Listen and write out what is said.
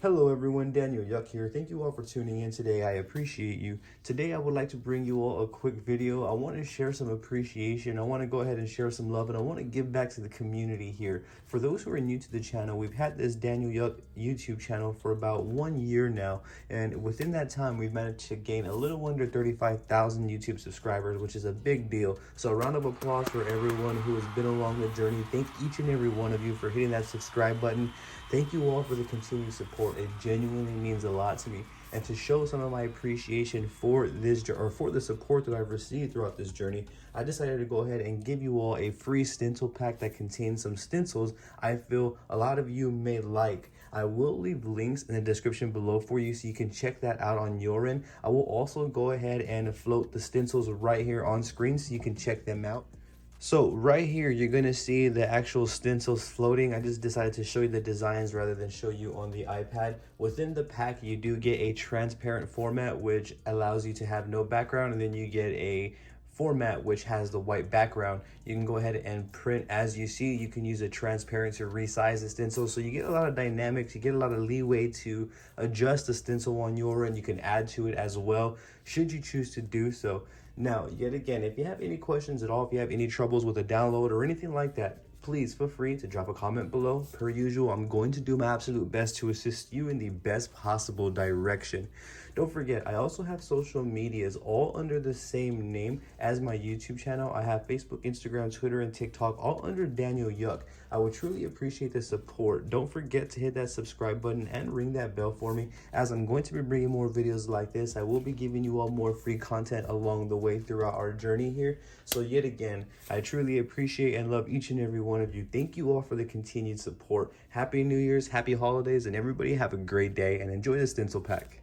Hello everyone, Daniel Yuck here. Thank you all for tuning in today. I appreciate you. Today I would like to bring you all a quick video. I want to share some appreciation. I want to go ahead and share some love, and I want to give back to the community here. For those who are new to the channel, we've had this Daniel Yuck YouTube channel for about 1 year now, and within that time we've managed to gain a little under 35,000 YouTube subscribers, which is a big deal. So a round of applause for everyone who has been along the journey. Thank each and every one of you for hitting that subscribe button. Thank you all for the continued support. It genuinely means a lot to me. And to show some of my appreciation for this, or for the support that I've received throughout this journey, I decided to go ahead and give you all a free stencil pack that contains some stencils I feel a lot of you may like. I will leave links in the description below for you so you can check that out on your end. I will also go ahead and float the stencils right here on screen so you can check them out. So right here, you're gonna see the actual stencils floating. I just decided to show you the designs rather than show you on the iPad. Within the pack, you do get a transparent format, which allows you to have no background, and then you get a format which has the white background. You can go ahead and print as you see. You can use a transparent to resize the stencil, so you get a lot of dynamics, you get a lot of leeway to adjust the stencil on your end. You can add to it as well should you choose to do so. Now, yet again, if you have any questions at all, if you have any troubles with a download or anything like that, please feel free to drop a comment below. Per usual, I'm going to do my absolute best to assist you in the best possible direction. Don't forget, I also have social medias all under the same name as my YouTube channel. I have Facebook, Instagram, Twitter, and TikTok all under Daniel Yuck. I would truly appreciate the support. Don't forget to hit that subscribe button and ring that bell for me, as I'm going to be bringing more videos like this. I will be giving you all more free content along the way throughout our journey here. So yet again, I truly appreciate and love each and every one of you. Thank you all for the continued support. Happy New Year's, happy holidays, and everybody have a great day and enjoy the stencil pack.